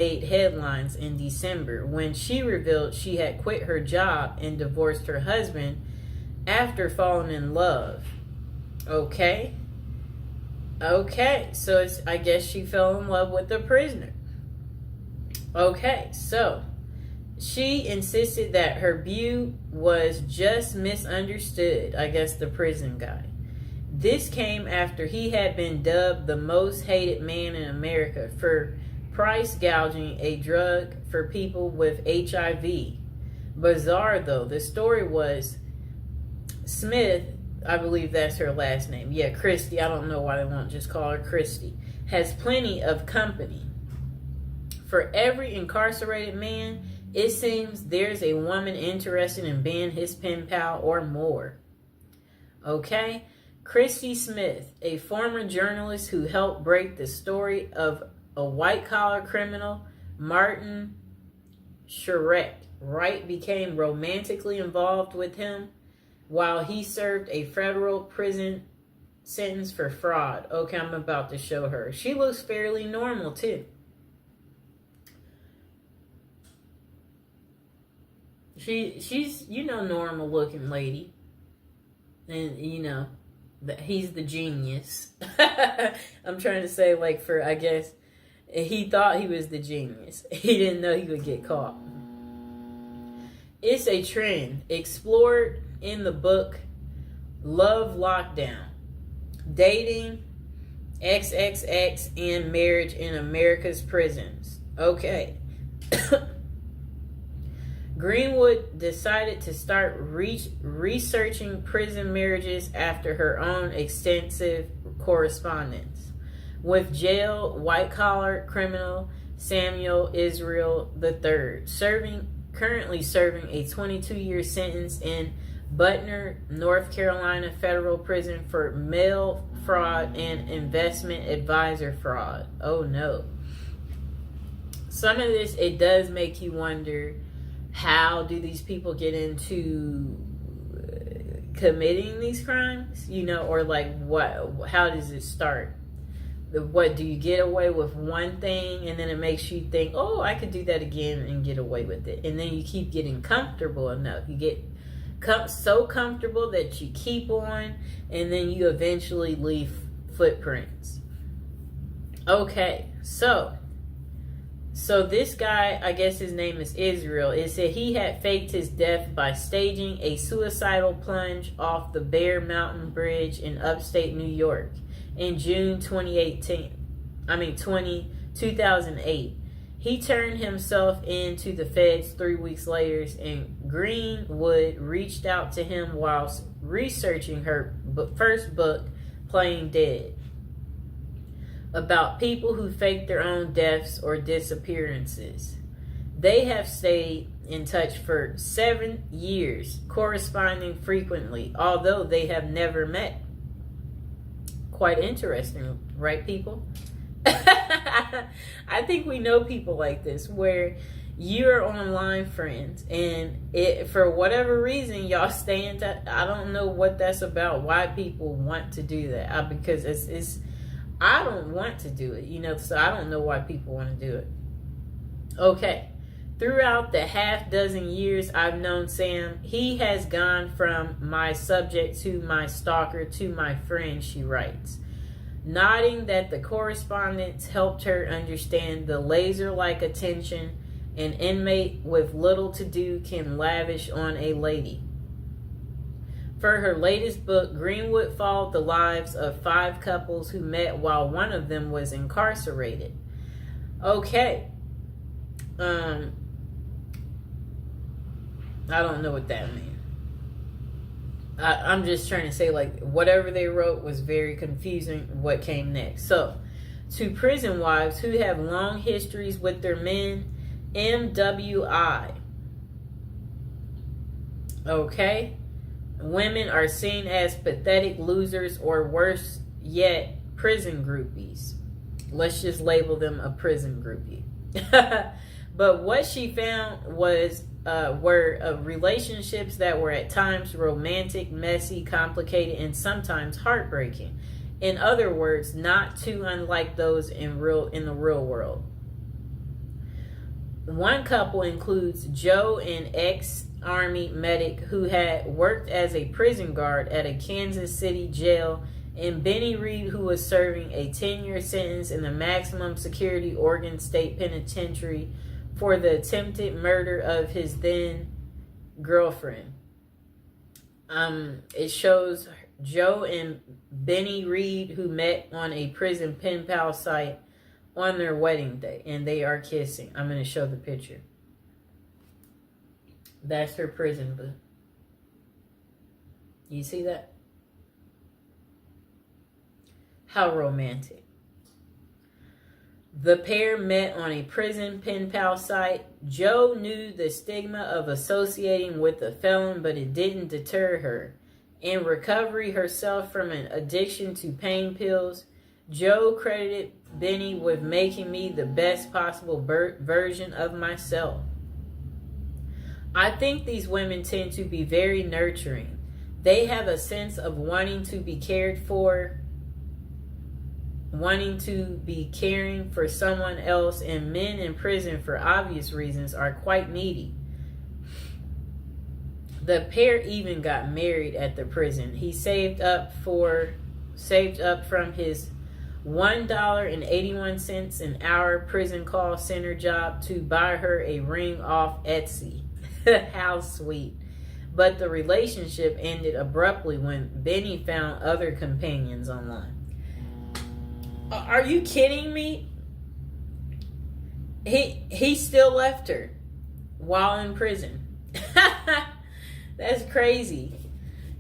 made headlines in December when she revealed she had quit her job and divorced her husband after falling in love. Okay. Okay, so I guess she fell in love with the prisoner. Okay, so she insisted that her view was just misunderstood, I guess the prison guy. This came after he had been dubbed the most hated man in America for price gouging a drug for people with HIV. Bizarre though, the story was Smith, I believe that's her last name. Yeah, Christy. I don't know why they won't just call her Christy. Has plenty of company. For every incarcerated man, it seems there's a woman interested in being his pen pal or more. Okay? Christy Smith, a former journalist who helped break the story of a white-collar criminal, Martin Shkreli. Wright became romantically involved with him while he served a federal prison sentence for fraud. Okay, I'm about to show her. She looks fairly normal, too. She's, normal looking lady. And, he's the genius. I'm trying to say, I guess, he thought he was the genius. He didn't know he would get caught. It's a trend explored in the book Love Lockdown, Dating, XXX, and Marriage in America's Prisons. Okay. Greenwood decided to start researching prison marriages after her own extensive correspondence with jail white-collar criminal Samuel Israel III, currently serving a 22-year sentence in Butner, North Carolina federal prison for mail fraud and investment advisor fraud. Oh no. Some of this, it does make you wonder, how do these people get into committing these crimes? Or what? How does it start? What do you get away with one thing and then it makes you think, oh, I could do that again and get away with it, and then you keep getting comfortable enough. You get so comfortable that you keep on, and then you eventually leave footprints. Okay, so this guy, I guess his name is Israel, it said he had faked his death by staging a suicidal plunge off the Bear Mountain Bridge in upstate New York in June 2008. He turned himself in to the feds 3 weeks later, and Greenwood reached out to him whilst researching her first book, Playing Dead, about people who fake their own deaths or disappearances. They have stayed in touch for 7 years, corresponding frequently, although they have never met. Quite interesting, right, people? I think we know people like this, where you're online friends, and for whatever reason, y'all stay in touch. I don't know what that's about, why people want to do that. Because it's I don't want to do it, so I don't know why people want to do it. Okay. Throughout the half dozen years I've known Sam, he has gone from my subject to my stalker to my friend, she writes, nodding that the correspondence helped her understand the laser-like attention an inmate with little to do can lavish on a lady. For her latest book, Greenwood followed the lives of 5 couples who met while one of them was incarcerated. Okay. I don't know what that means. I'm just trying to say, whatever they wrote was very confusing what came next. So, to prison wives who have long histories with their men, MWI. Okay? Women are seen as pathetic losers, or worse yet, prison groupies. Let's just label them a prison groupie. But what she found were relationships that were at times romantic, messy, complicated, and sometimes heartbreaking. In other words, not too unlike those in the real world. One couple includes Joe, an ex-Army medic who had worked as a prison guard at a Kansas City jail, and Benny Reed, who was serving a 10-year sentence in the maximum security Oregon State Penitentiary for the attempted murder of his then girlfriend. It shows Joe and Benny Reed, who met on a prison pen pal site, on their wedding day, and they are kissing. I'm going to show the picture. That's her prison boo. You see that? How romantic. The pair met on a prison pen pal site. Joe knew the stigma of associating with a felon, but it didn't deter her. In recovery herself from an addiction to pain pills, Joe credited Benny with making me the best possible version of myself. I think these women tend to be very nurturing. They have a sense of wanting to be cared for, wanting to be caring for someone else, and men in prison, for obvious reasons, are quite needy. The pair even got married at the prison. He saved up from his $1.81 an hour prison call center job to buy her a ring off Etsy. How sweet. But the relationship ended abruptly when Benny found other companions online. Are you kidding me? He still left her while in prison. That's crazy.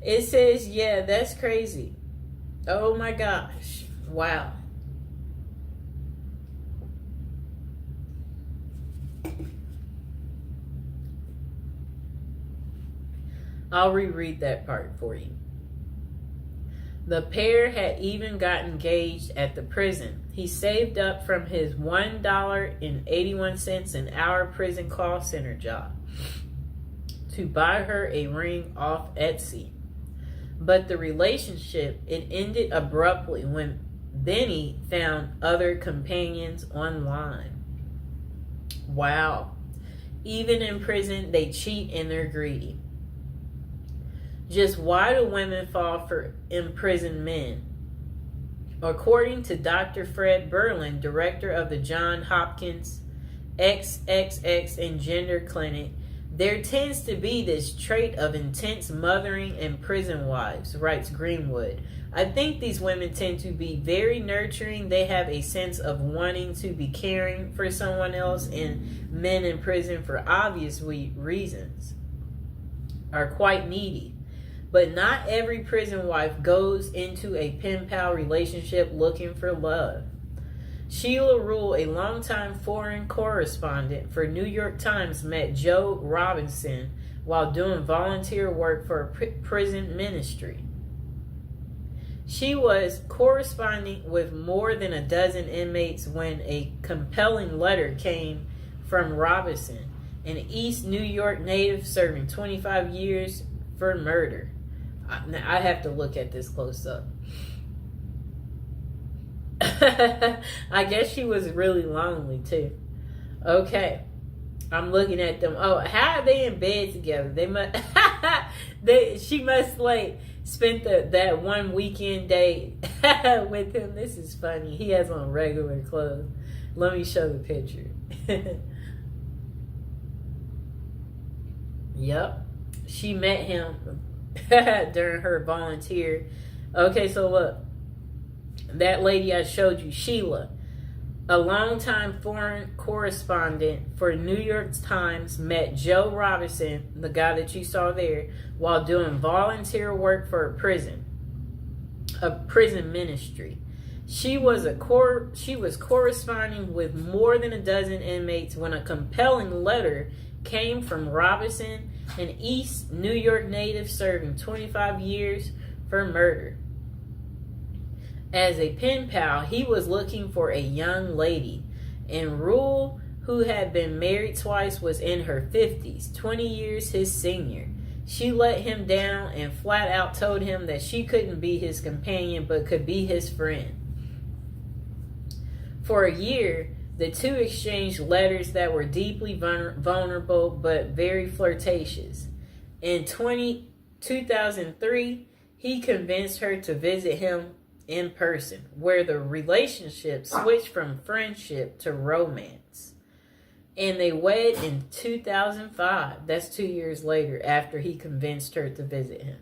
It says, yeah, that's crazy. Oh my gosh. Wow. I'll reread that part for you. The pair had even got engaged at the prison. He saved up from his $1.81 an hour prison call center job to buy her a ring off Etsy. But the relationship, it ended abruptly when Benny found other companions online. Wow. Even in prison, they cheat and they're greedy. Just why do women fall for imprisoned men? According to Dr. Fred Berlin, director of the Johns Hopkins XXX and Gender Clinic, there tends to be this trait of intense mothering in prison wives, writes Greenwood. I think these women tend to be very nurturing. They have a sense of wanting to be caring for someone else, and men in prison, for obvious reasons, are quite needy. But not every prison wife goes into a pen pal relationship looking for love. Sheila Rule, a longtime foreign correspondent for New York Times, met Joe Robinson while doing volunteer work for a prison ministry. She was corresponding with more than a dozen inmates when a compelling letter came from Robinson, an East New York native serving 25 years for murder. Now, I have to look at this close up. I guess she was really lonely too. Okay. I'm looking at them. Oh, how are they in bed together? They must she must like spent that one weekend day with him. This is funny. He has on regular clothes. Let me show the picture. Yep. She met him during her volunteer. Okay, so look. That lady I showed you, Sheila, a longtime foreign correspondent for New York Times, met Joe Robinson, the guy that you saw there, while doing volunteer work for a prison ministry. She was corresponding with more than a dozen inmates when a compelling letter came from Robinson, an East New York native serving 25 years for murder. As a pen pal, he was looking for a young lady, and Rule, who had been married twice, was in her 50s, 20 years his senior. She let him down and flat out told him that she couldn't be his companion but could be his friend. For a year, The two exchanged letters that were deeply vulnerable but very flirtatious. In 2003, he convinced her to visit him in person, where the relationship switched from friendship to romance. And they wed in 2005. That's 2 years later, after he convinced her to visit him.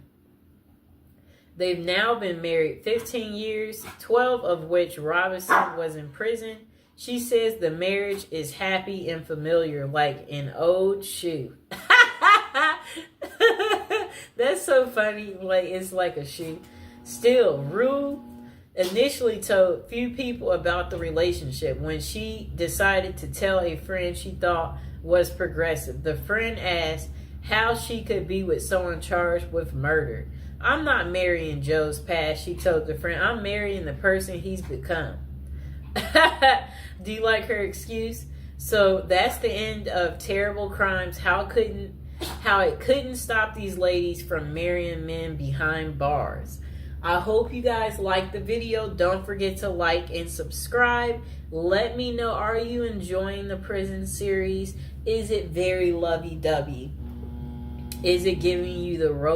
They've now been married 15 years, 12 of which Robinson was in prison. She says the marriage is happy and familiar, like an old shoe. That's so funny. Like, it's like a shoe. Still, Rue initially told few people about the relationship. When she decided to tell a friend she thought was progressive, the friend asked how she could be with someone charged with murder. I'm not marrying Joe's past, she told the friend. I'm marrying the person he's become. Do you like her excuse? So that's the end of Terrible Crimes. How it couldn't stop these ladies from marrying men behind bars. I hope you guys liked the video. Don't forget to like and subscribe. Let me know, are you enjoying the prison series? Is it very lovey-dovey? Is it giving you the rope?